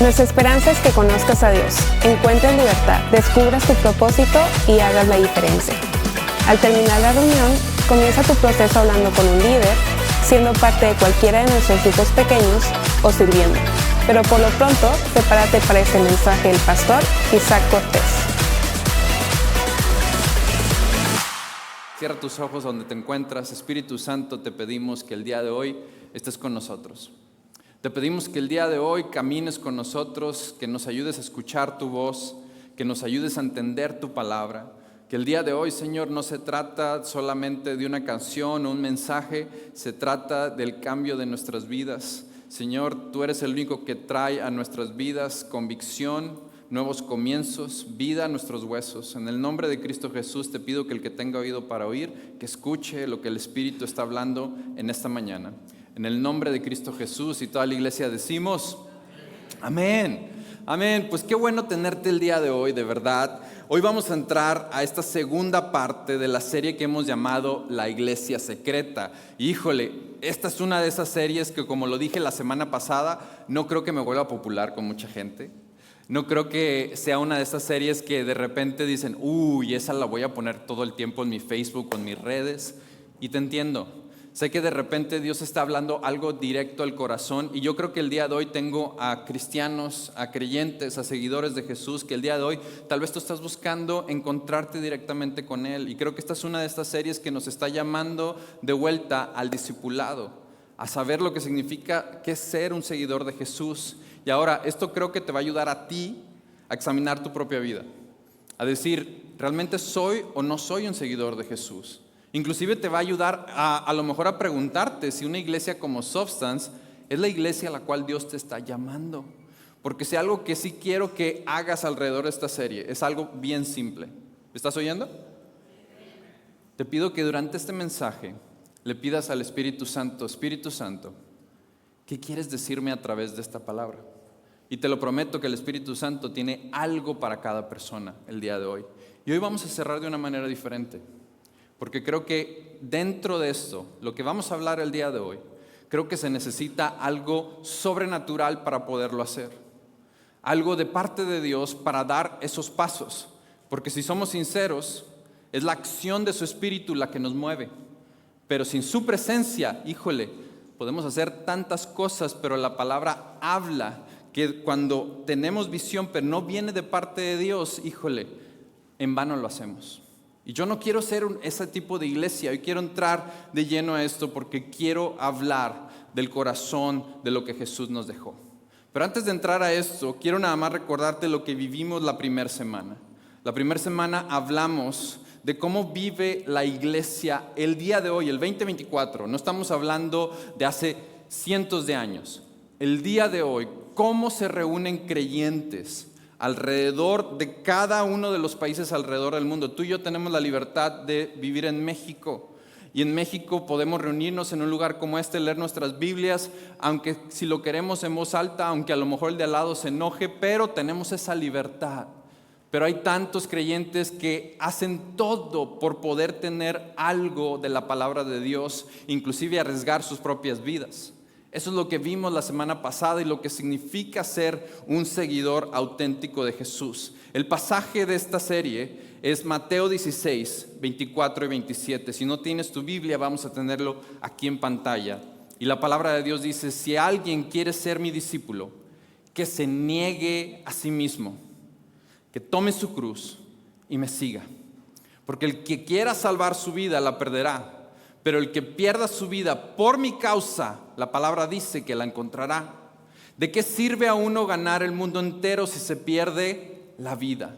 Nuestra esperanza es que conozcas a Dios, encuentres libertad, descubras tu propósito y hagas la diferencia. Al terminar la reunión, comienza tu proceso hablando con un líder, siendo parte de cualquiera de nuestros grupos pequeños o sirviendo. Pero por lo pronto, prepárate para este mensaje del pastor Isaac Cortés. Cierra tus ojos donde te encuentras. Espíritu Santo, te pedimos que el día de hoy estés con nosotros. Te pedimos que el día de hoy camines con nosotros, que nos ayudes a escuchar tu voz, que nos ayudes a entender tu palabra. Que el día de hoy, Señor, no se trata solamente de una canción o un mensaje, se trata del cambio de nuestras vidas. Señor, tú eres el único que trae a nuestras vidas convicción, nuevos comienzos, vida a nuestros huesos. En el nombre de Cristo Jesús te pido que el que tenga oído para oír, que escuche lo que el Espíritu está hablando en esta mañana. En el nombre de Cristo Jesús, y toda la iglesia decimos, amén. Amén. Pues qué bueno tenerte el día de hoy, de verdad. Hoy vamos a entrar a esta segunda parte de la serie que hemos llamado La Iglesia Secreta. Híjole, esta es una de esas series que, como lo dije la semana pasada, no creo que me vuelva popular con mucha gente. No creo que sea una de esas series que de repente dicen, uy, esa la voy a poner todo el tiempo en mi Facebook o en mis redes. Y te entiendo. Sé que de repente Dios está hablando algo directo al corazón y yo creo que el día de hoy tengo a cristianos, a creyentes, a seguidores de Jesús que el día de hoy tal vez tú estás buscando encontrarte directamente con Él y creo que esta es una de estas series que nos está llamando de vuelta al discipulado, a saber lo que significa qué es ser un seguidor de Jesús. Y ahora esto creo que te va a ayudar a ti a examinar tu propia vida, a decir, ¿realmente soy o no soy un seguidor de Jesús? Inclusive te va a ayudar a lo mejor a preguntarte si una iglesia como Substance es la iglesia a la cual Dios te está llamando. Porque si algo que sí quiero que hagas alrededor de esta serie es algo bien simple. ¿Me estás oyendo? Te pido que durante este mensaje le pidas al Espíritu Santo, ¿qué quieres decirme a través de esta palabra? Y te lo prometo que el Espíritu Santo tiene algo para cada persona el día de hoy. Y hoy vamos a cerrar de una manera diferente. Porque creo que dentro de esto, lo que vamos a hablar el día de hoy, creo que se necesita algo sobrenatural para poderlo hacer. Algo de parte de Dios para dar esos pasos. Porque si somos sinceros, es la acción de su Espíritu la que nos mueve. Pero sin su presencia, híjole, podemos hacer tantas cosas, pero la palabra habla que cuando tenemos visión, pero no viene de parte de Dios, híjole, en vano lo hacemos. Y yo no quiero ser ese tipo de iglesia, hoy quiero entrar de lleno a esto porque quiero hablar del corazón de lo que Jesús nos dejó. Pero antes de entrar a esto, quiero nada más recordarte lo que vivimos la primera semana. La primera semana hablamos de cómo vive la iglesia el día de hoy, el 2024. No estamos hablando de hace cientos de años. El día de hoy, cómo se reúnen creyentes alrededor de cada uno de los países alrededor del mundo. Tú y yo tenemos la libertad de vivir en México. Y en México podemos reunirnos en un lugar como este, leer nuestras Biblias, aunque si lo queremos en voz alta, aunque a lo mejor el de al lado se enoje, pero tenemos esa libertad. Pero hay tantos creyentes que hacen todo por poder tener algo de la palabra de Dios, inclusive arriesgar sus propias vidas. Eso es lo que vimos la semana pasada y lo que significa ser un seguidor auténtico de Jesús. El pasaje de esta serie es Mateo 16, 24 y 27. Si no tienes tu Biblia, vamos a tenerlo aquí en pantalla. Y la palabra de Dios dice, si alguien quiere ser mi discípulo, que se niegue a sí mismo, que tome su cruz y me siga. Porque el que quiera salvar su vida la perderá. Pero el que pierda su vida por mi causa, la palabra dice que la encontrará. ¿De qué sirve a uno ganar el mundo entero si se pierde la vida?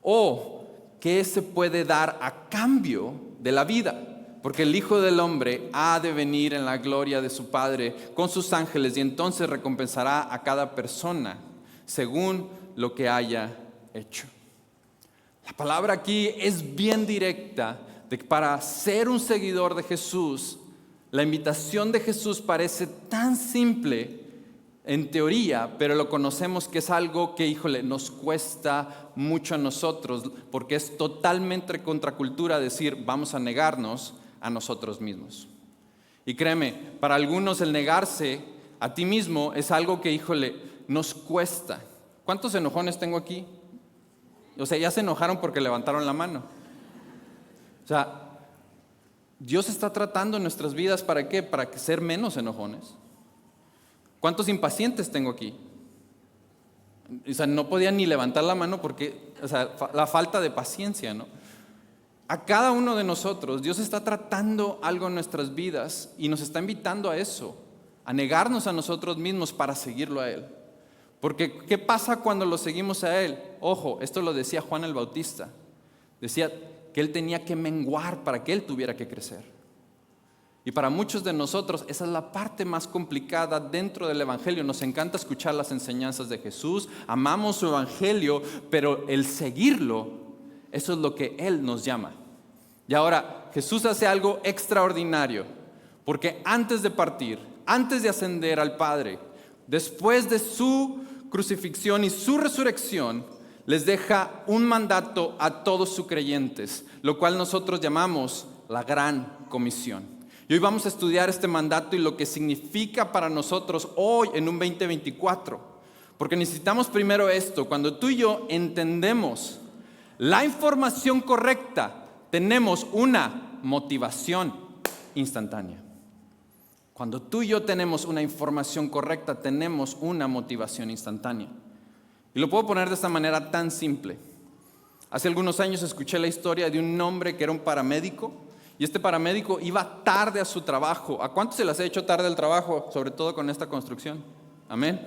¿O qué se puede dar a cambio de la vida? Porque el Hijo del Hombre ha de venir en la gloria de su Padre con sus ángeles y entonces recompensará a cada persona según lo que haya hecho. La palabra aquí es bien directa. De que para ser un seguidor de Jesús, la invitación de Jesús parece tan simple en teoría, pero lo conocemos que es algo que, híjole, nos cuesta mucho a nosotros, porque es totalmente contracultura decir, vamos a negarnos a nosotros mismos. Y créeme, para algunos el negarse a ti mismo es algo que, híjole, nos cuesta. ¿Cuántos enojones tengo aquí? O sea, ya se enojaron porque levantaron la mano. O sea, Dios está tratando nuestras vidas, ¿para qué? Para ser menos enojones. ¿Cuántos impacientes tengo aquí? O sea, no podían ni levantar la mano porque, o sea, la falta de paciencia, ¿no? A cada uno de nosotros, Dios está tratando algo en nuestras vidas y nos está invitando a eso, a negarnos a nosotros mismos para seguirlo a Él. Porque, ¿qué pasa cuando lo seguimos a Él? Ojo, esto lo decía Juan el Bautista. Decía que Él tenía que menguar para que Él tuviera que crecer. Y para muchos de nosotros, esa es la parte más complicada dentro del Evangelio. Nos encanta escuchar las enseñanzas de Jesús, amamos su Evangelio, pero el seguirlo, eso es lo que Él nos llama. Y ahora, Jesús hace algo extraordinario, porque antes de partir, antes de ascender al Padre, después de su crucifixión y su resurrección, les deja un mandato a todos sus creyentes, lo cual nosotros llamamos la Gran Comisión. Y hoy vamos a estudiar este mandato y lo que significa para nosotros hoy en un 2024. Porque necesitamos primero esto, cuando tú y yo entendemos la información correcta, tenemos una motivación instantánea. Cuando tú y yo tenemos una información correcta, tenemos una motivación instantánea. Y lo puedo poner de esta manera tan simple. Hace algunos años escuché la historia de un hombre que era un paramédico, y este paramédico iba tarde a su trabajo. ¿A cuántos se les ha hecho tarde el trabajo? Sobre todo con esta construcción. Amén.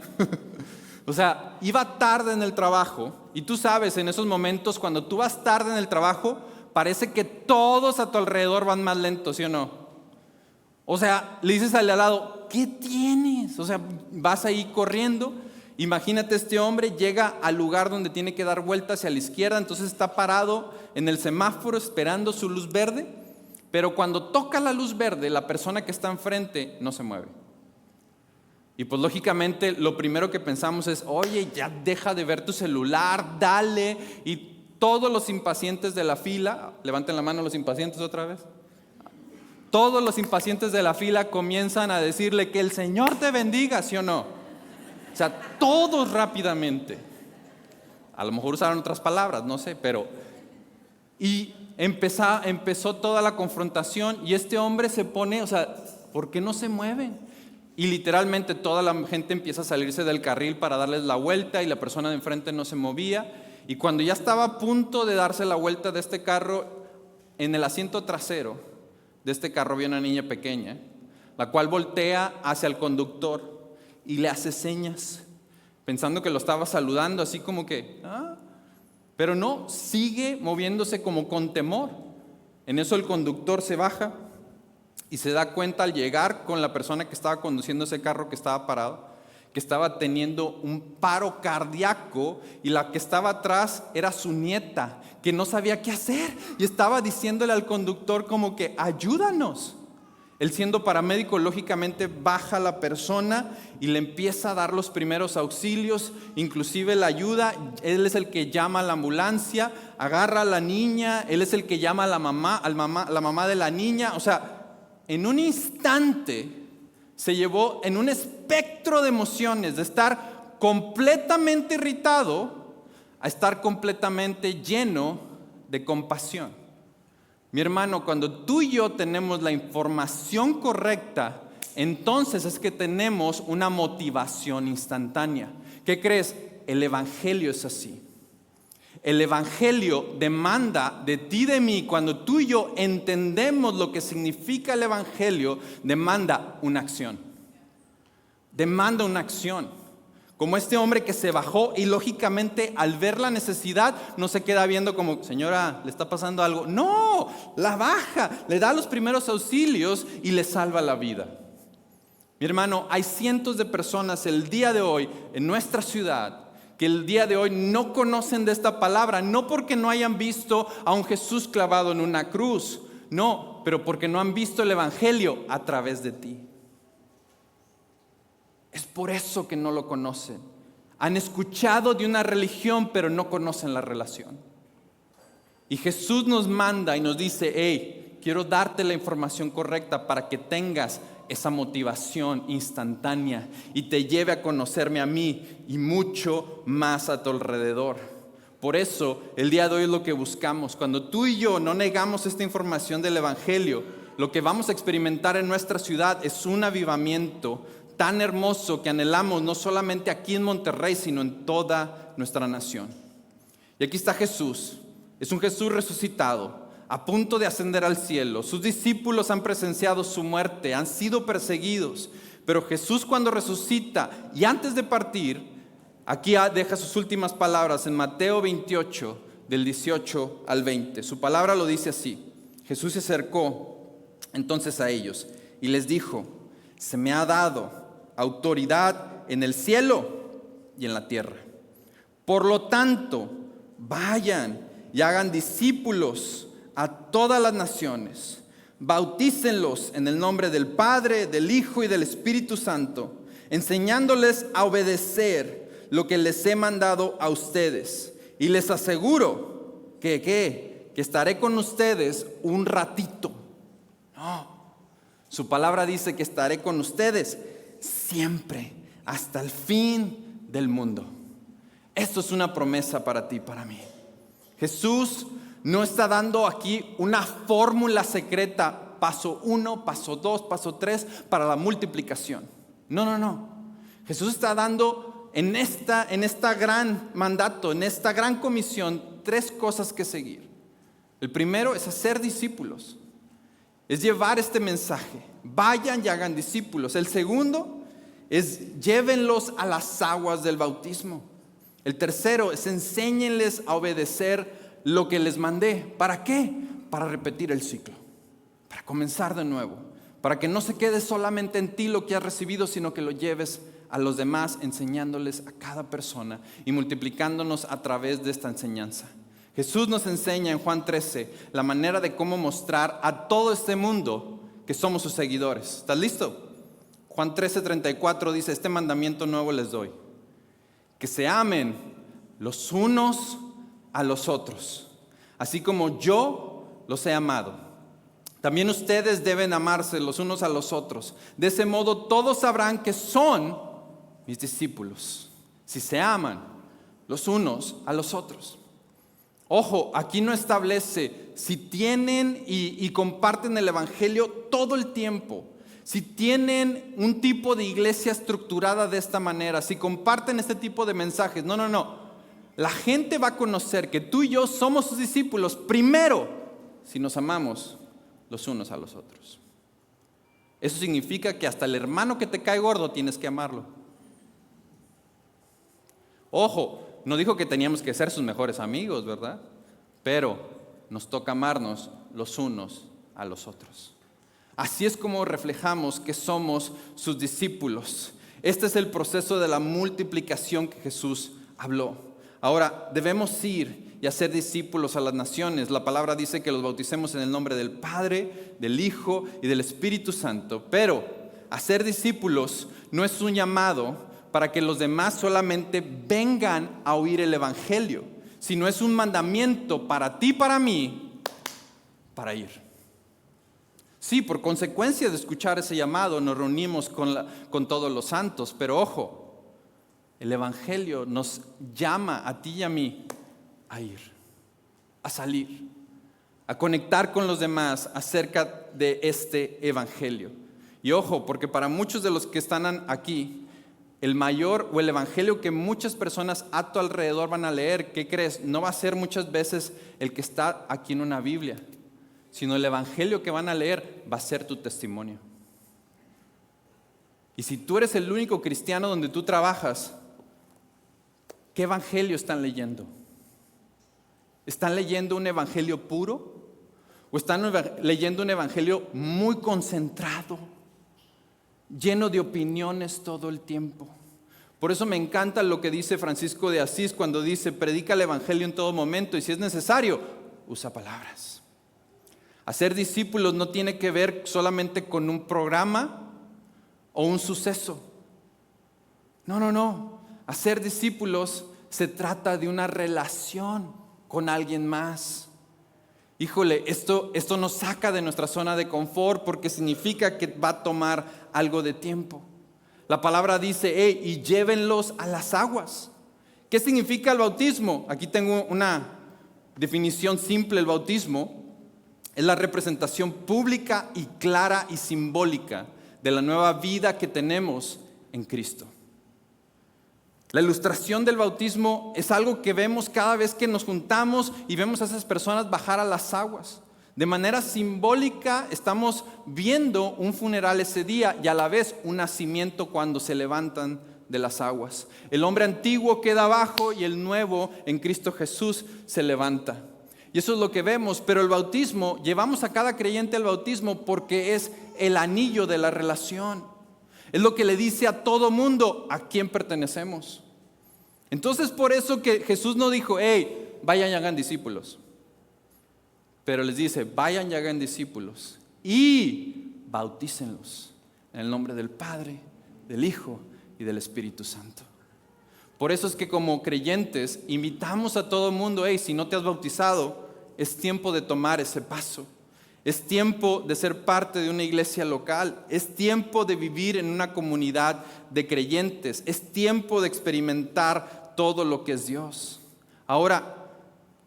O sea, iba tarde en el trabajo, y tú sabes, en esos momentos cuando tú vas tarde en el trabajo, parece que todos a tu alrededor van más lentos, ¿sí o no? O sea, le dices al de al lado, ¿qué tienes? O sea, vas ahí corriendo. Imagínate, este hombre llega al lugar donde tiene que dar vuelta hacia la izquierda, entonces está parado en el semáforo esperando su luz verde, pero cuando toca la luz verde, la persona que está enfrente no se mueve. Y pues lógicamente lo primero que pensamos es, oye, ya deja de ver tu celular, dale. Y todos los impacientes de la fila, levanten la mano los impacientes otra vez. Todos los impacientes de la fila comienzan a decirle que el Señor te bendiga, ¿sí o no? O sea, todos rápidamente. A lo mejor usaron otras palabras, no sé, pero... Y empezó toda la confrontación y este hombre se pone, o sea, ¿por qué no se mueven? Y literalmente toda la gente empieza a salirse del carril para darles la vuelta y la persona de enfrente no se movía. Y cuando ya estaba a punto de darse la vuelta de este carro, en el asiento trasero de este carro había una niña pequeña, la cual voltea hacia el conductor y le hace señas, pensando que lo estaba saludando, así como que, pero no, sigue moviéndose como con temor. En eso el conductor se baja y se da cuenta al llegar con la persona que estaba conduciendo ese carro que estaba parado, que estaba teniendo un paro cardíaco y la que estaba atrás era su nieta, que no sabía qué hacer y estaba diciéndole al conductor como que ayúdanos. Él, siendo paramédico, lógicamente baja a la persona y le empieza a dar los primeros auxilios, inclusive la ayuda. Él es el que llama a la ambulancia, agarra a la niña, él es el que llama a la mamá de la niña. O sea, en un instante se llevó en un espectro de emociones de estar completamente irritado a estar completamente lleno de compasión. Mi hermano, cuando tú y yo tenemos la información correcta, entonces es que tenemos una motivación instantánea. ¿Qué crees? El Evangelio es así. El Evangelio demanda de ti y de mí, cuando tú y yo entendemos lo que significa el Evangelio, demanda una acción. Demanda una acción. Como este hombre que se bajó y lógicamente al ver la necesidad no se queda viendo como, señora, ¿le está pasando algo? No, la baja, le da los primeros auxilios y le salva la vida. Mi hermano, hay cientos de personas el día de hoy en nuestra ciudad que el día de hoy no conocen de esta palabra, no porque no hayan visto a un Jesús clavado en una cruz, no, pero porque no han visto el Evangelio a través de ti. Es por eso que no lo conocen. Han escuchado de una religión, pero no conocen la relación. Y Jesús nos manda y nos dice, hey, quiero darte la información correcta para que tengas esa motivación instantánea y te lleve a conocerme a mí y mucho más a tu alrededor. Por eso, el día de hoy es lo que buscamos. Cuando tú y yo no negamos esta información del Evangelio, lo que vamos a experimentar en nuestra ciudad es un avivamiento tan hermoso que anhelamos no solamente aquí en Monterrey, sino en toda nuestra nación. Y aquí está Jesús. Es un Jesús resucitado, a punto de ascender al cielo. Sus discípulos han presenciado su muerte, han sido perseguidos. Pero Jesús, cuando resucita y antes de partir, aquí deja sus últimas palabras en Mateo 28, del 18 al 20. Su palabra lo dice así. Jesús se acercó entonces a ellos y les dijo: se me ha dado autoridad en el cielo y en la tierra. Por lo tanto, vayan y hagan discípulos a todas las naciones. Bautícenlos en el nombre del Padre, del Hijo y del Espíritu Santo, enseñándoles a obedecer lo que les he mandado a ustedes. Y les aseguro que estaré con ustedes un ratito. No, su palabra dice que estaré con ustedes siempre, hasta el fin del mundo. Esto es una promesa para ti y para mí. Jesús no está dando aquí una fórmula secreta, paso 1, paso 2, paso 3, para la multiplicación. No. Jesús está dando en esta gran mandato, en esta gran comisión, 3 cosas que seguir. El primero es hacer discípulos. Es llevar este mensaje. Vayan y hagan discípulos. El segundo es llévenlos a las aguas del bautismo. El tercero es enséñenles a obedecer lo que les mandé. ¿Para qué? Para repetir el ciclo, para comenzar de nuevo, para que no se quede solamente en ti lo que has recibido, sino que lo lleves a los demás, enseñándoles a cada persona y multiplicándonos a través de esta enseñanza. Jesús nos enseña en Juan 13 la manera de cómo mostrar a todo este mundo que somos sus seguidores. ¿Estás listo? Juan 13:34 dice: este mandamiento nuevo les doy, que se amen los unos a los otros, así como yo los he amado. También ustedes deben amarse los unos a los otros. De ese modo todos sabrán que son mis discípulos, si se aman los unos a los otros. Ojo, aquí no establece si tienen y comparten el Evangelio todo el tiempo, si tienen un tipo de iglesia estructurada de esta manera, si comparten este tipo de mensajes. No. La gente va a conocer que tú y yo somos sus discípulos primero si nos amamos los unos a los otros. Eso significa que hasta el hermano que te cae gordo tienes que amarlo. Ojo, no dijo que teníamos que ser sus mejores amigos, ¿verdad? Pero nos toca amarnos los unos a los otros. Así es como reflejamos que somos sus discípulos. Este es el proceso de la multiplicación que Jesús habló. Ahora, debemos ir y hacer discípulos a las naciones. La palabra dice que los bauticemos en el nombre del Padre, del Hijo y del Espíritu Santo. Pero hacer discípulos no es un llamado para que los demás solamente vengan a oír el Evangelio, sino es un mandamiento para ti y para mí, para ir. Sí, por consecuencia de escuchar ese llamado nos reunimos con todos los santos, pero ojo, el Evangelio nos llama a ti y a mí a ir, a salir, a conectar con los demás acerca de este Evangelio. Y ojo, porque para muchos de los que están aquí, el mayor o el Evangelio que muchas personas a tu alrededor van a leer, ¿qué crees? No va a ser muchas veces el que está aquí en una Biblia, sino el Evangelio que van a leer va a ser tu testimonio. Y si tú eres el único cristiano donde tú trabajas, ¿qué Evangelio están leyendo? ¿Están leyendo un Evangelio puro? ¿O están leyendo un Evangelio muy concentrado, lleno de opiniones todo el tiempo? Por eso me encanta lo que dice Francisco de Asís cuando dice: predica el Evangelio en todo momento y si es necesario, usa palabras. Hacer discípulos no tiene que ver solamente con un programa o un suceso. No. Hacer discípulos se trata de una relación con alguien más. híjole, esto nos saca de nuestra zona de confort porque significa que va a tomar algo de tiempo. La palabra dice, hey, y llévenlos a las aguas. ¿Qué significa el bautismo? Aquí tengo una definición simple. El bautismo es la representación pública y clara y simbólica de la nueva vida que tenemos en Cristo. La ilustración del bautismo es algo que vemos cada vez que nos juntamos y vemos a esas personas bajar a las aguas. De manera simbólica estamos viendo un funeral ese día y a la vez un nacimiento cuando se levantan de las aguas. El hombre antiguo queda abajo y el nuevo en Cristo Jesús se levanta. Y eso es lo que vemos, pero el bautismo, llevamos a cada creyente al bautismo porque es el anillo de la relación. Es lo que le dice a todo mundo a quién pertenecemos. Entonces por eso que Jesús no dijo, hey, vayan y hagan discípulos. Pero les dice, vayan y hagan discípulos y bautícenlos en el nombre del Padre, del Hijo y del Espíritu Santo. Por eso es que como creyentes invitamos a todo el mundo, hey, si no te has bautizado, es tiempo de tomar ese paso. Es tiempo de ser parte de una iglesia local. Es tiempo de vivir en una comunidad de creyentes. Es tiempo de experimentar todo lo que es Dios. Ahora,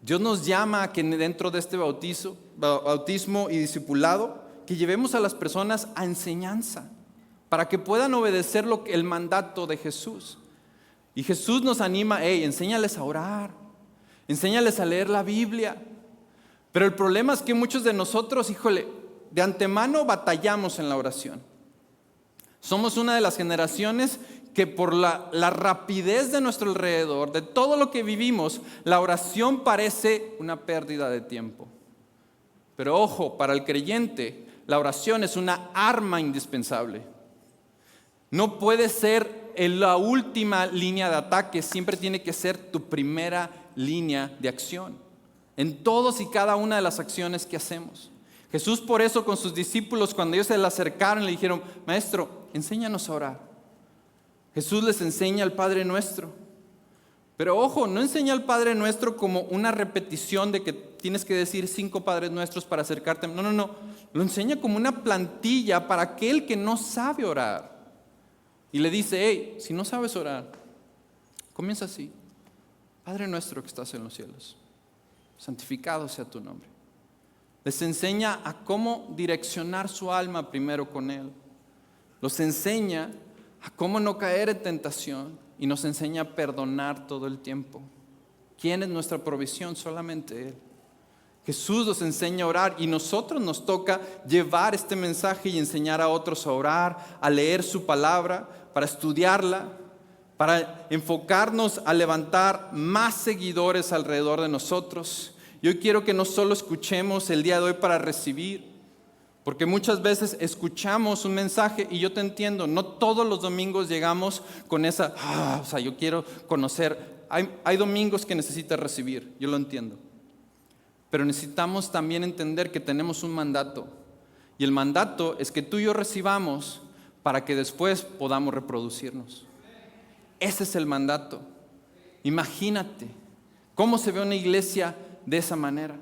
Dios nos llama a que dentro de este bautismo y discipulado, que llevemos a las personas a enseñanza, para que puedan obedecer el mandato de Jesús. Y Jesús nos anima, hey, enséñales a orar, enséñales a leer la Biblia. Pero el problema es que muchos de nosotros, híjole, de antemano batallamos en la oración. Somos una de las generaciones que por la rapidez de nuestro alrededor, de todo lo que vivimos, la oración parece una pérdida de tiempo. Pero ojo, para el creyente, la oración es una arma indispensable. No puede ser la última línea de ataque, siempre tiene que ser tu primera línea de acción. En todos y cada una de las acciones que hacemos. Jesús por eso con sus discípulos, cuando ellos se le acercaron, le dijeron, Maestro, enséñanos a orar. Jesús les enseña al Padre Nuestro. Pero ojo, no enseña al Padre Nuestro como una repetición de que tienes que decir 5 Padres Nuestros para acercarte. No. Lo enseña como una plantilla para aquel que no sabe orar. Y le dice, hey, si no sabes orar, comienza así. Padre Nuestro que estás en los cielos, santificado sea tu nombre. Les enseña a cómo direccionar su alma primero con Él. Los enseña a cómo no caer en tentación y nos enseña a perdonar todo el tiempo. ¿Quién es nuestra provisión? Solamente Él. Jesús nos enseña a orar y nosotros nos toca llevar este mensaje y enseñar a otros a orar, a leer su palabra, para estudiarla, para enfocarnos a levantar más seguidores alrededor de nosotros. Yo quiero que no solo escuchemos el día de hoy para recibir, porque muchas veces escuchamos un mensaje y yo te entiendo, no todos los domingos llegamos con esa, yo quiero conocer. Hay domingos que necesitas recibir, yo lo entiendo. Pero necesitamos también entender que tenemos un mandato. Y el mandato es que tú y yo recibamos para que después podamos reproducirnos. Ese es el mandato. Imagínate cómo se ve una iglesia de esa manera.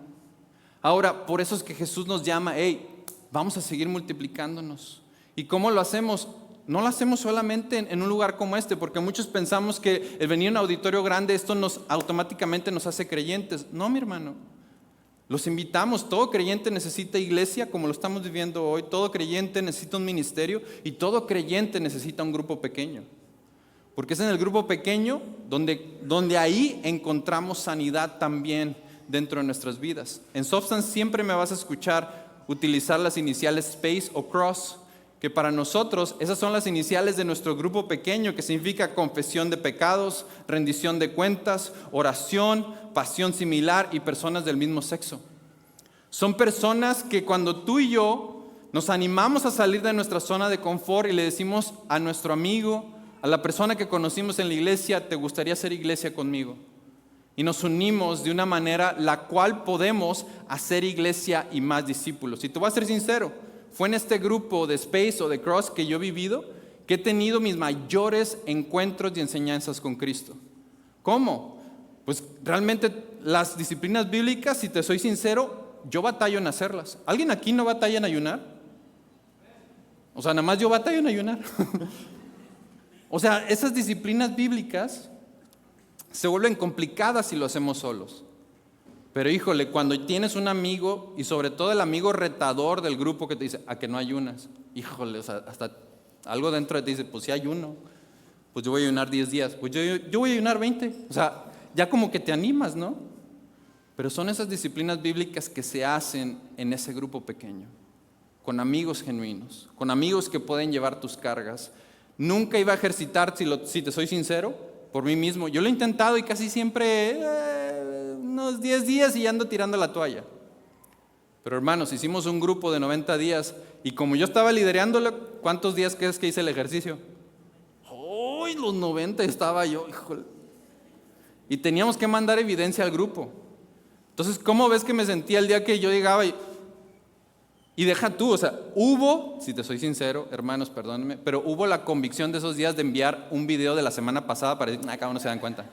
Ahora, por eso es que Jesús nos llama, hey, vamos a seguir multiplicándonos. ¿Y cómo lo hacemos? No lo hacemos solamente en un lugar como este, porque muchos pensamos que el venir a un auditorio grande, esto automáticamente nos hace creyentes. No, mi hermano. Los invitamos, todo creyente necesita iglesia como lo estamos viviendo hoy, todo creyente necesita un ministerio y todo creyente necesita un grupo pequeño. Porque es en el grupo pequeño donde ahí encontramos sanidad también dentro de nuestras vidas. En Substance siempre me vas a escuchar utilizar las iniciales Space o Cross, que para nosotros esas son las iniciales de nuestro grupo pequeño, que significa confesión de pecados, rendición de cuentas, oración, pasión similar y personas del mismo sexo. Son personas que cuando tú y yo nos animamos a salir de nuestra zona de confort y le decimos a nuestro amigo, a la persona que conocimos en la iglesia, ¿te gustaría hacer iglesia conmigo? Y nos unimos de una manera la cual podemos hacer iglesia y más discípulos. Y te voy a ser sincero, fue en este grupo de Space o de Cross que yo he vivido, que he tenido mis mayores encuentros y enseñanzas con Cristo. ¿Cómo? Pues realmente las disciplinas bíblicas, si te soy sincero, yo batallo en hacerlas. ¿Alguien aquí no batalla en ayunar? O sea, nada más yo batallo en ayunar. O sea, esas disciplinas bíblicas se vuelven complicadas si lo hacemos solos. Pero híjole, cuando tienes un amigo, y sobre todo el amigo retador del grupo que te dice, ¿a que no ayunas? Híjole, o sea, hasta algo dentro de ti dice, pues si ayuno, pues yo voy a ayunar 10 días, pues yo voy a ayunar 20. O sea, ya como que te animas, ¿no? Pero son esas disciplinas bíblicas que se hacen en ese grupo pequeño, con amigos genuinos, con amigos que pueden llevar tus cargas. Nunca iba a ejercitar, si te soy sincero, por mí mismo. Yo lo he intentado y casi siempre unos 10 días y ya ando tirando la toalla. Pero hermanos, hicimos un grupo de 90 días y como yo estaba liderándolo, ¿cuántos días crees que hice el ejercicio? ¡Uy! Los 90 estaba yo, híjole. Y teníamos que mandar evidencia al grupo. Entonces, ¿cómo ves que me sentía el día que yo llegaba y deja tú, o sea, hubo, si te soy sincero, hermanos, perdónenme, pero hubo la convicción de esos días de enviar un video de la semana pasada para decir, cada uno se dan cuenta.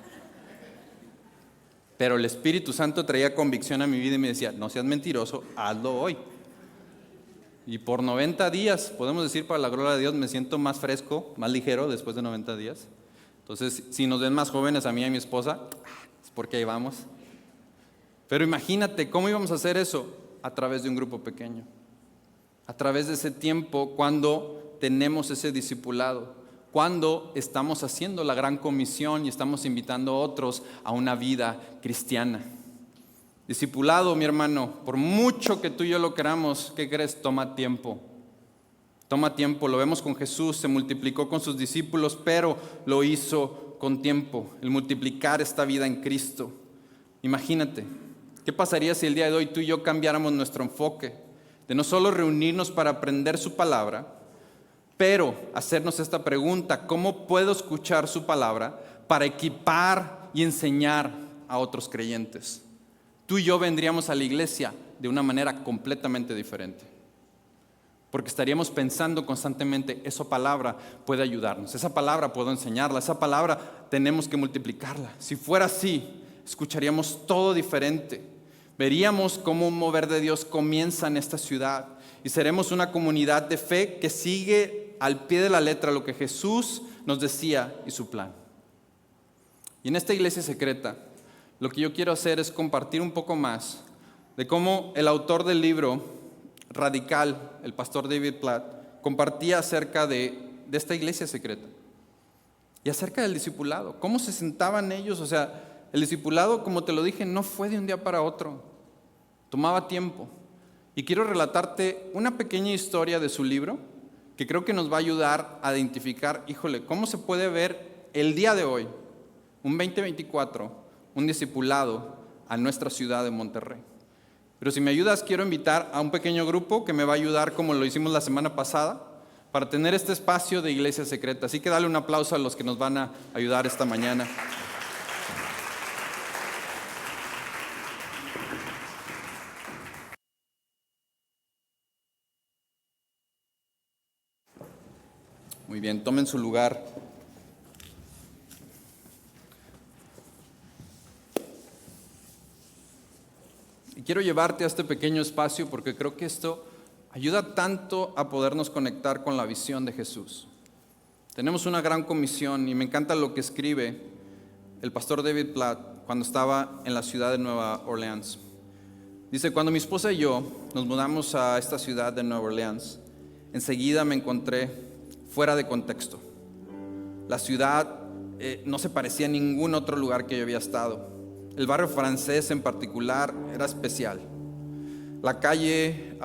Pero el Espíritu Santo traía convicción a mi vida y me decía, no seas mentiroso, hazlo hoy. Y por 90 días, podemos decir para la gloria de Dios, me siento más fresco, más ligero después de 90 días. Entonces, si nos ven más jóvenes a mí y a mi esposa, es porque ahí vamos. Pero imagínate, ¿cómo íbamos a hacer eso? A través de un grupo pequeño. A través de ese tiempo cuando tenemos ese discipulado, cuando estamos haciendo la gran comisión y estamos invitando a otros a una vida cristiana. Discipulado, mi hermano, por mucho que tú y yo lo queramos, ¿qué crees? Toma tiempo. Toma tiempo, lo vemos con Jesús, se multiplicó con sus discípulos, pero lo hizo con tiempo, el multiplicar esta vida en Cristo. Imagínate, ¿qué pasaría si el día de hoy tú y yo cambiáramos nuestro enfoque? De no solo reunirnos para aprender su palabra, pero hacernos esta pregunta, ¿cómo puedo escuchar su palabra para equipar y enseñar a otros creyentes? Tú y yo vendríamos a la iglesia de una manera completamente diferente, porque estaríamos pensando constantemente, esa palabra puede ayudarnos, esa palabra puedo enseñarla, esa palabra tenemos que multiplicarla. Si fuera así, escucharíamos todo diferente. Veríamos cómo un mover de Dios comienza en esta ciudad y seremos una comunidad de fe que sigue al pie de la letra lo que Jesús nos decía y su plan. Y en esta iglesia secreta, lo que yo quiero hacer es compartir un poco más de cómo el autor del libro Radical, el pastor David Platt, compartía acerca de esta iglesia secreta y acerca del discipulado, cómo se sentaban ellos. O sea, el discipulado, como te lo dije, no fue de un día para otro, tomaba tiempo. Y quiero relatarte una pequeña historia de su libro que creo que nos va a ayudar a identificar, híjole, cómo se puede ver el día de hoy, un 2024, un discipulado a nuestra ciudad de Monterrey. Pero si me ayudas, quiero invitar a un pequeño grupo que me va a ayudar, como lo hicimos la semana pasada, para tener este espacio de iglesia secreta. Así que dale un aplauso a los que nos van a ayudar esta mañana. Muy bien, tomen su lugar. Y quiero llevarte a este pequeño espacio porque creo que esto ayuda tanto a podernos conectar con la visión de Jesús. Tenemos una gran comisión y me encanta lo que escribe el pastor David Platt cuando estaba en la ciudad de Nueva Orleans. Dice, cuando mi esposa y yo nos mudamos a esta ciudad de Nueva Orleans, enseguida me encontré fuera de contexto. La ciudad no se parecía a ningún otro lugar que yo había estado. El barrio francés en particular era especial. La calle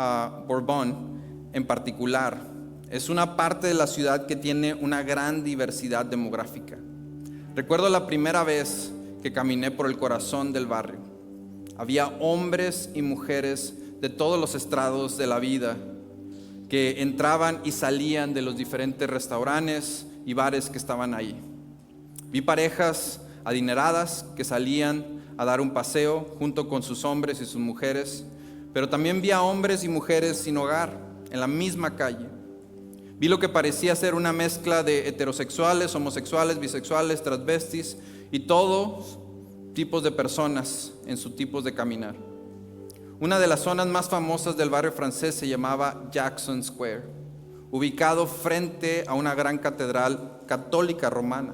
Bourbon en particular es una parte de la ciudad que tiene una gran diversidad demográfica. Recuerdo la primera vez que caminé por el corazón del barrio. Había hombres y mujeres de todos los estrados de la vida que entraban y salían de los diferentes restaurantes y bares que estaban ahí. Vi parejas adineradas que salían a dar un paseo junto con sus hombres y sus mujeres, pero también vi a hombres y mujeres sin hogar en la misma calle. Vi lo que parecía ser una mezcla de heterosexuales, homosexuales, bisexuales, transvestis y todos tipos de personas en sus tipos de caminar. Una de las zonas más famosas del barrio francés se llamaba Jackson Square, ubicado frente a una gran catedral católica romana.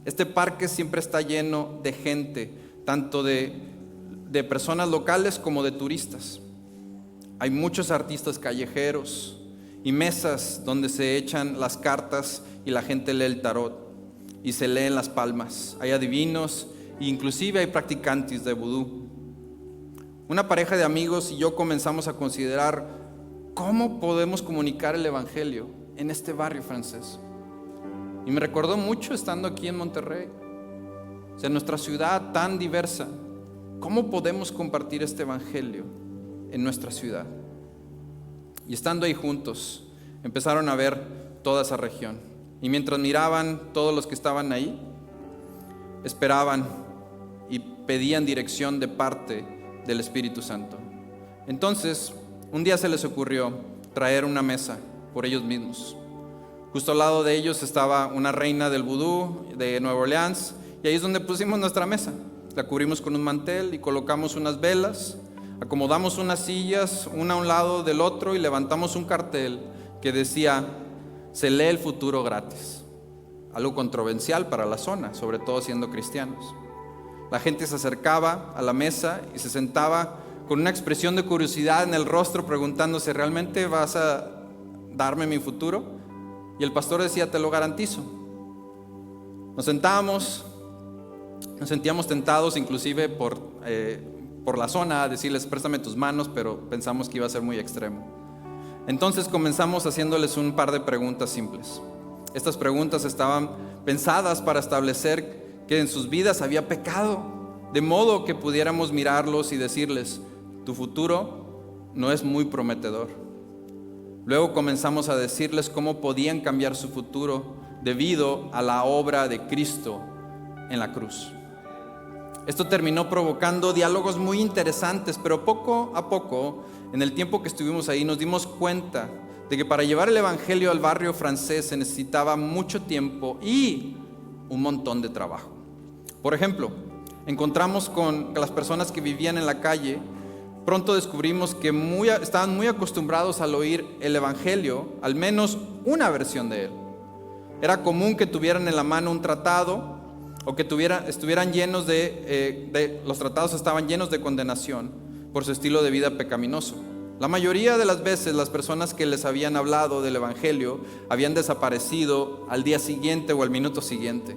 Este parque siempre está lleno de gente, tanto de personas locales como de turistas. Hay muchos artistas callejeros y mesas donde se echan las cartas y la gente lee el tarot y se leen las palmas. Hay adivinos e inclusive hay practicantes de vudú. Una pareja de amigos y yo comenzamos a considerar cómo podemos comunicar el evangelio en este barrio francés. Y me recordó mucho estando aquí en Monterrey. O sea, nuestra ciudad tan diversa, ¿cómo podemos compartir este evangelio en nuestra ciudad? Y estando ahí juntos, empezaron a ver toda esa región. Y mientras miraban todos los que estaban ahí, esperaban y pedían dirección de parte del Espíritu Santo. Entonces, un día se les ocurrió traer una mesa por ellos mismos. Justo al lado de ellos estaba una reina del vudú de Nueva Orleans, y ahí es donde pusimos nuestra mesa. La cubrimos con un mantel y colocamos unas velas, acomodamos unas sillas, una a un lado del otro, y levantamos un cartel que decía: se lee el futuro gratis. Algo controversial para la zona, sobre todo siendo cristianos. La gente se acercaba a la mesa y se sentaba con una expresión de curiosidad en el rostro, preguntándose: ¿realmente vas a darme mi futuro? Y el pastor decía: te lo garantizo. Nos sentábamos, nos sentíamos tentados inclusive por la zona a decirles: préstame tus manos, pero pensamos que iba a ser muy extremo. Entonces comenzamos haciéndoles un par de preguntas simples. Estas preguntas estaban pensadas para establecer que en sus vidas había pecado, de modo que pudiéramos mirarlos y decirles: tu futuro no es muy prometedor. Luego comenzamos a decirles cómo podían cambiar su futuro debido a la obra de Cristo en la cruz. Esto terminó provocando diálogos muy interesantes, pero poco a poco, en el tiempo que estuvimos ahí, nos dimos cuenta de que para llevar el evangelio al barrio francés se necesitaba mucho tiempo y un montón de trabajo. Por ejemplo, encontramos con las personas que vivían en la calle. Pronto descubrimos que estaban muy acostumbrados al oír el evangelio, al menos una versión de él. Era común que tuvieran en la mano un tratado, o que estuvieran llenos los tratados estaban llenos de condenación por su estilo de vida pecaminoso. La mayoría de las veces las personas que les habían hablado del evangelio habían desaparecido al día siguiente o al minuto siguiente.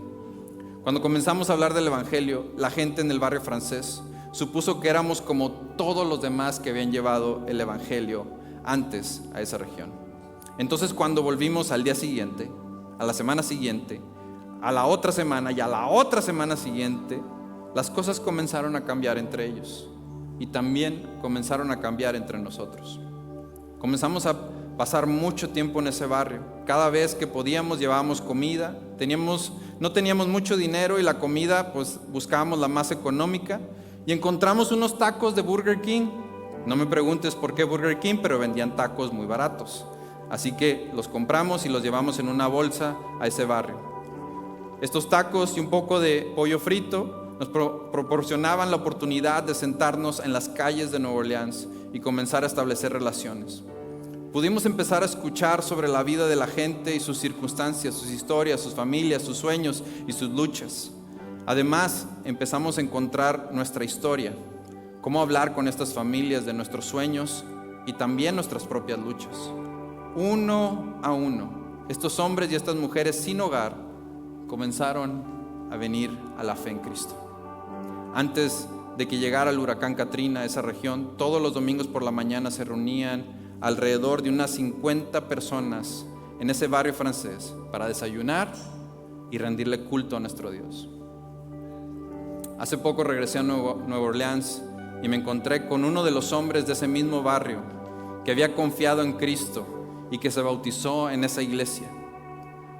Cuando comenzamos a hablar del evangelio, la gente en el barrio francés supuso que éramos como todos los demás que habían llevado el evangelio antes a esa región. Entonces, cuando volvimos al día siguiente, a la semana siguiente, a la otra semana y a la otra semana siguiente, las cosas comenzaron a cambiar entre ellos y también comenzaron a cambiar entre nosotros. Comenzamos a pasar mucho tiempo en ese barrio. Cada vez que podíamos llevábamos comida. No teníamos mucho dinero y la comida pues buscábamos la más económica y encontramos unos tacos de Burger King. No me preguntes por qué Burger King, pero vendían tacos muy baratos. Así que los compramos y los llevamos en una bolsa a ese barrio. Estos tacos y un poco de pollo frito nos proporcionaban la oportunidad de sentarnos en las calles de Nueva Orleans y comenzar a establecer relaciones. Pudimos empezar a escuchar sobre la vida de la gente y sus circunstancias, sus historias, sus familias, sus sueños y sus luchas. Además, empezamos a encontrar nuestra historia, cómo hablar con estas familias de nuestros sueños y también nuestras propias luchas. Uno a uno, estos hombres y estas mujeres sin hogar comenzaron a venir a la fe en Cristo. Antes de que llegara el huracán Katrina a esa región, todos los domingos por la mañana se reunían alrededor de unas 50 personas en ese barrio francés para desayunar y rendirle culto a nuestro Dios. Hace poco regresé a Nueva Orleans y me encontré con uno de los hombres de ese mismo barrio que había confiado en Cristo y que se bautizó en esa iglesia.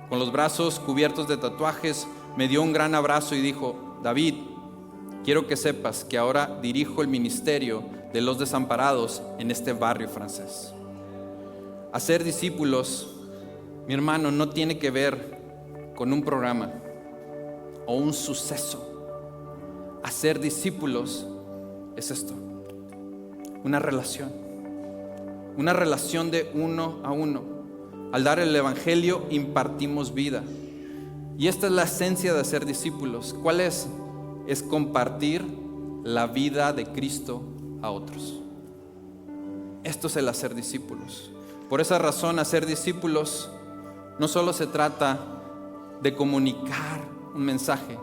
Con los brazos cubiertos de tatuajes, me dio un gran abrazo y dijo: David, quiero que sepas que ahora dirijo el ministerio de los desamparados en este barrio francés. Hacer discípulos, mi hermano, no tiene que ver con un programa o un suceso. Hacer discípulos es esto: una relación de uno a uno. Al dar el evangelio impartimos vida. Y esta es la esencia de hacer discípulos. ¿Cuál es? Es compartir la vida de Cristo a otros. Esto es el hacer discípulos. Por esa razón, hacer discípulos no solo se trata de comunicar un mensaje,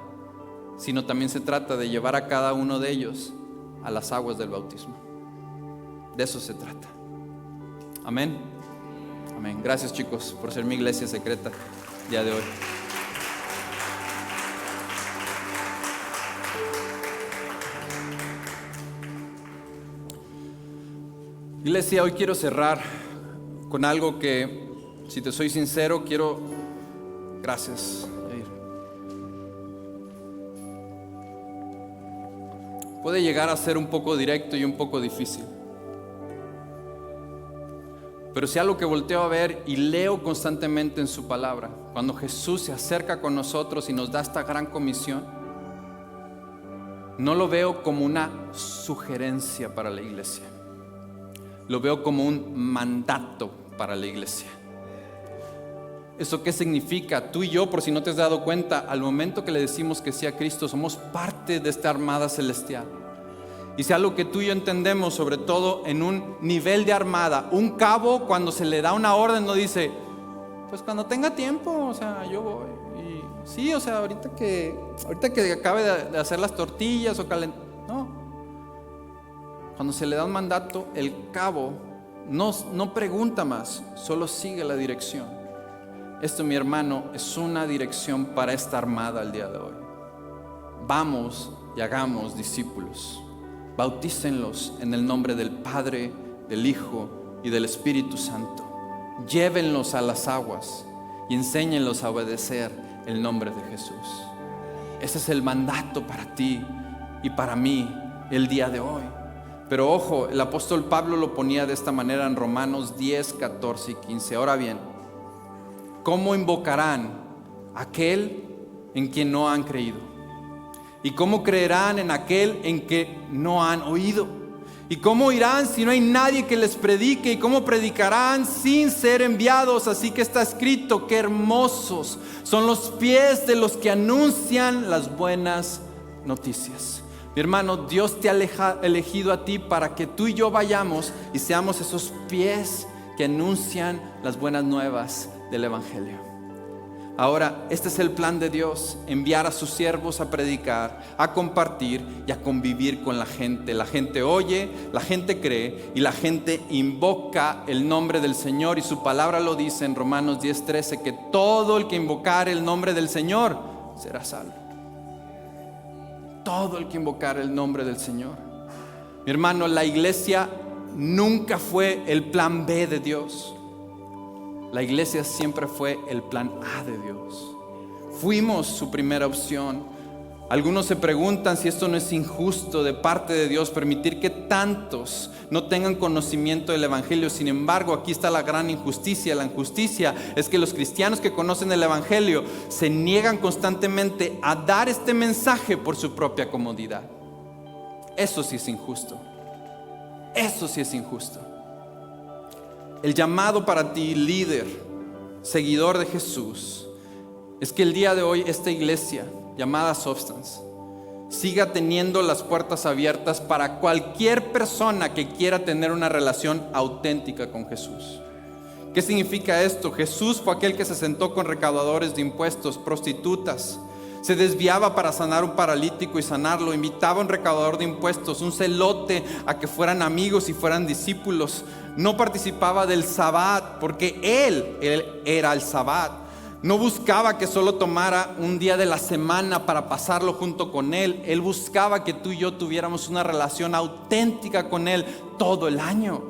sino también se trata de llevar a cada uno de ellos a las aguas del bautismo. De eso se trata. Amén. Amén. Gracias, chicos, por ser mi iglesia secreta el día de hoy. Iglesia, hoy quiero cerrar con algo que, si te soy sincero, gracias, Jair. Puede llegar a ser un poco directo y un poco difícil. Pero si algo que volteo a ver y leo constantemente en su palabra, cuando Jesús se acerca con nosotros y nos da esta gran comisión, no lo veo como una sugerencia para la iglesia. Lo veo como un mandato para la iglesia. ¿Eso qué significa? Tú y yo, por si no te has dado cuenta, al momento que le decimos que sí a Cristo, somos parte de esta armada celestial. Y si algo que tú y yo entendemos, sobre todo en un nivel de armada, un cabo cuando se le da una orden no dice, pues cuando tenga tiempo, o sea, yo voy. Y sí, o sea, ahorita que acabe de hacer las tortillas o calentar. No. Cuando se le da un mandato, el cabo no pregunta más, solo sigue la dirección. Esto, mi hermano, es una dirección para esta armada el día de hoy. Vamos y hagamos discípulos. Bautícenlos en el nombre del Padre, del Hijo y del Espíritu Santo. Llévenlos a las aguas y enséñenlos a obedecer el nombre de Jesús. Ese es el mandato para ti y para mí el día de hoy. Pero ojo, el apóstol Pablo lo ponía de esta manera en Romanos 10, 14 y 15. Ahora bien, ¿cómo invocarán a aquel en quien no han creído? ¿Y cómo creerán en aquel en que no han oído? ¿Y cómo irán si no hay nadie que les predique? ¿Y cómo predicarán sin ser enviados? Así que está escrito, qué hermosos son los pies de los que anuncian las buenas noticias. Mi hermano, Dios te ha elegido a ti para que tú y yo vayamos y seamos esos pies que anuncian las buenas nuevas del Evangelio. Ahora, este es el plan de Dios: enviar a sus siervos a predicar, a compartir y a convivir con la gente. La gente oye, la gente cree y la gente invoca el nombre del Señor. Y su palabra lo dice en Romanos 10:13, que todo el que invocare el nombre del Señor será salvo. Todo el que invocar el nombre del Señor. Mi hermano, la iglesia nunca fue el plan B de Dios. La iglesia siempre fue el plan A de Dios. Fuimos su primera opción. Algunos se preguntan si esto no es injusto de parte de Dios, permitir que tantos no tengan conocimiento del Evangelio. Sin embargo, aquí está la gran injusticia. La injusticia es que los cristianos que conocen el Evangelio se niegan constantemente a dar este mensaje por su propia comodidad. Eso sí es injusto. Eso sí es injusto. El llamado para ti, líder, seguidor de Jesús, es que el día de hoy esta iglesia llamada Substance siga teniendo las puertas abiertas para cualquier persona que quiera tener una relación auténtica con Jesús. ¿Qué significa esto? Jesús fue aquel que se sentó con recaudadores de impuestos, prostitutas, se desviaba para sanar un paralítico y sanarlo, invitaba a un recaudador de impuestos, un celote, a que fueran amigos y fueran discípulos. No participaba del Sabbat porque él era el Sabbat. No buscaba que solo tomara un día de la semana para pasarlo junto con él. Él buscaba que tú y yo tuviéramos una relación auténtica con él todo el año.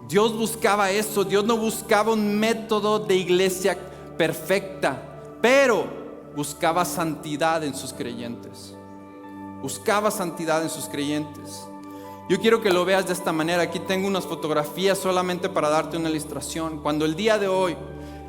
Dios buscaba eso. Dios no buscaba un método de iglesia perfecta, pero buscaba santidad en sus creyentes. Buscaba santidad en sus creyentes. Yo quiero que lo veas de esta manera. Aquí tengo unas fotografías solamente para darte una ilustración. Cuando el día de hoy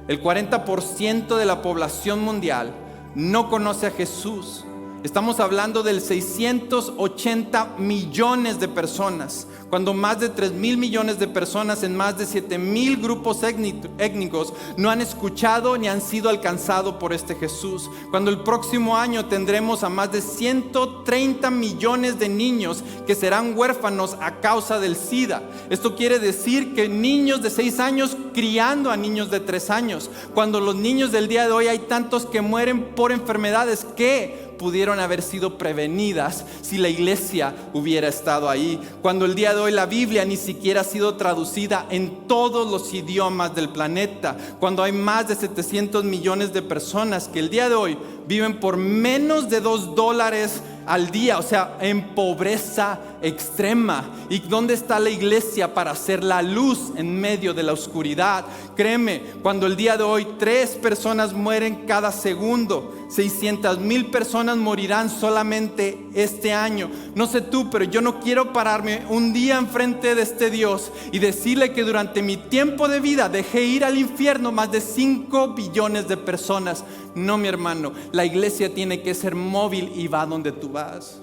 el 40% de la población mundial no conoce a Jesús, estamos hablando del 680 millones de personas. Cuando más de 3,000 millones de personas en más de 7,000 grupos étnicos no han escuchado ni han sido alcanzados por este Jesús. Cuando el próximo año tendremos a más de 130 millones de niños que serán huérfanos a causa del SIDA. Esto quiere decir que niños de 6 años criando a niños de 3 años. Cuando los niños del día de hoy hay tantos que mueren por enfermedades que pudieron haber sido prevenidas si la iglesia hubiera estado ahí. Cuando el día de hoy la Biblia ni siquiera ha sido traducida en todos los idiomas del planeta. Cuando hay más de 700 millones de personas que el día de hoy viven por menos de $2 al día, o sea, en pobreza extrema. ¿Y dónde está la iglesia para hacer la luz en medio de la oscuridad? Créeme, cuando el día de hoy 3 personas mueren cada segundo, 600,000 personas morirán solamente este año. No sé tú, pero yo no quiero pararme un día enfrente de este Dios y decirle que durante mi tiempo de vida dejé ir al infierno más de 5 billones de personas. No, mi hermano, la iglesia tiene que ser móvil y va donde tú vas.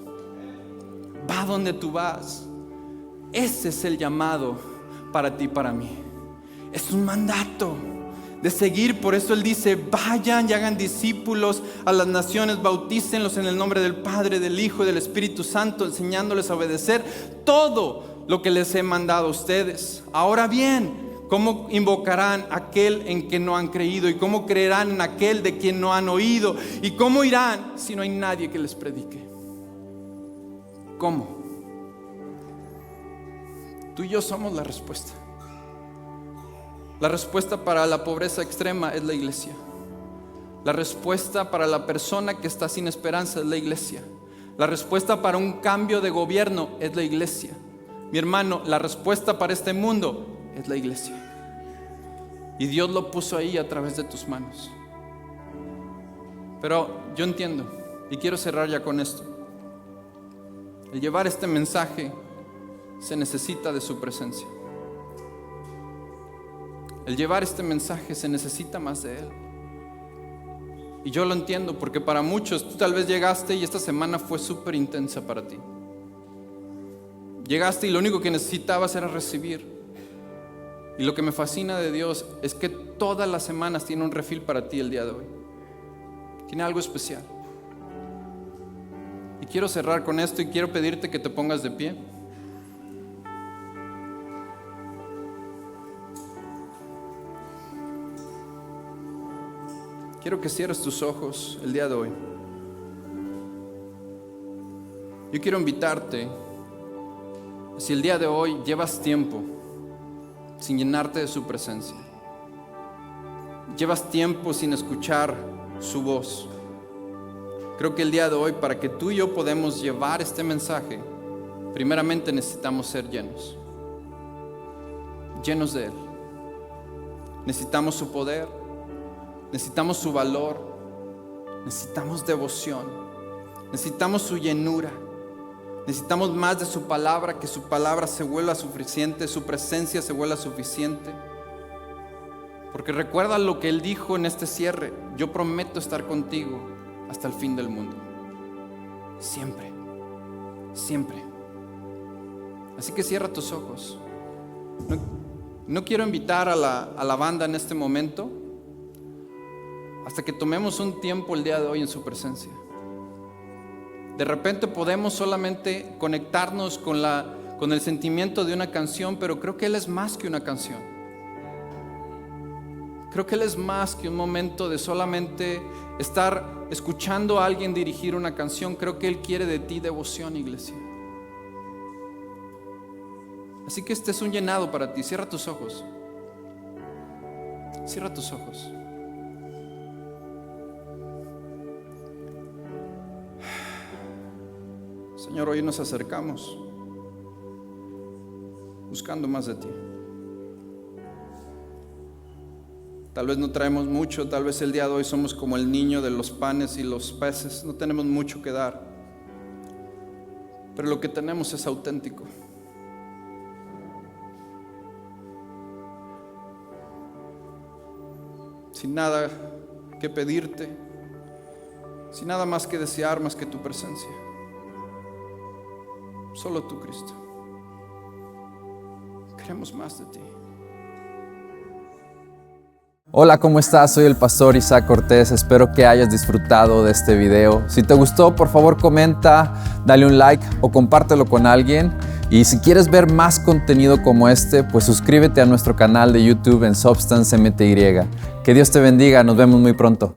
Va donde tú vas. Ese es el llamado para ti y para mí. Es un mandato de seguir. Por eso Él dice: vayan y hagan discípulos a las naciones, bautícenlos en el nombre del Padre, del Hijo y del Espíritu Santo, enseñándoles a obedecer todo lo que les he mandado a ustedes. Ahora bien, ¿cómo invocarán a aquel en que no han creído? ¿Y cómo creerán en aquel de quien no han oído? ¿Y cómo irán si no hay nadie que les predique? ¿Cómo? Tú y yo somos la respuesta. La respuesta para la pobreza extrema es la iglesia. La respuesta para la persona que está sin esperanza es la iglesia. La respuesta para un cambio de gobierno es la iglesia. Mi hermano, la respuesta para este mundo es la iglesia. Y Dios lo puso ahí a través de tus manos. Pero yo entiendo, y quiero cerrar ya con esto. El llevar este mensaje se necesita de su presencia. El llevar este mensaje se necesita más de Él. Y yo lo entiendo, porque para muchos tú tal vez llegaste y esta semana fue súper intensa para ti. Llegaste y lo único que necesitabas era recibir. Y lo que me fascina de Dios es que todas las semanas tiene un refill para ti el día de hoy. Tiene algo especial. Y quiero cerrar con esto y quiero pedirte que te pongas de pie. Quiero que cierres tus ojos el día de hoy. Yo quiero invitarte, si el día de hoy llevas tiempo sin llenarte de su presencia, llevas tiempo sin escuchar su voz, creo que el día de hoy, para que tú y yo podamos llevar este mensaje, primeramente necesitamos ser llenos de Él. Necesitamos su poder, necesitamos su valor, necesitamos devoción, necesitamos su llenura, necesitamos más de su palabra, que su palabra se vuelva suficiente, su presencia se vuelva suficiente. Porque recuerda lo que Él dijo en este cierre: yo prometo estar contigo hasta el fin del mundo. Siempre, siempre. Así que cierra tus ojos. No quiero invitar a la banda en este momento hasta que tomemos un tiempo el día de hoy en su presencia. De repente podemos solamente conectarnos con el sentimiento de una canción, pero creo que Él es más que una canción. Creo que Él es más que un momento de solamente estar escuchando a alguien dirigir una canción. Creo que Él quiere de ti devoción, iglesia. Así que este es un llenado para ti. Cierra tus ojos. Cierra tus ojos. Señor, hoy nos acercamos buscando más de ti. Tal vez no traemos mucho, tal vez el día de hoy somos como el niño de los panes y los peces, no tenemos mucho que dar, pero lo que tenemos es auténtico. Sin nada que pedirte, sin nada más que desear más que tu presencia. Solo tú, Cristo. Queremos más de ti. Hola, ¿cómo estás? Soy el pastor Isaac Cortés. Espero que hayas disfrutado de este video. Si te gustó, por favor comenta, dale un like o compártelo con alguien. Y si quieres ver más contenido como este, pues suscríbete a nuestro canal de YouTube en Substance MTY. Que Dios te bendiga. Nos vemos muy pronto.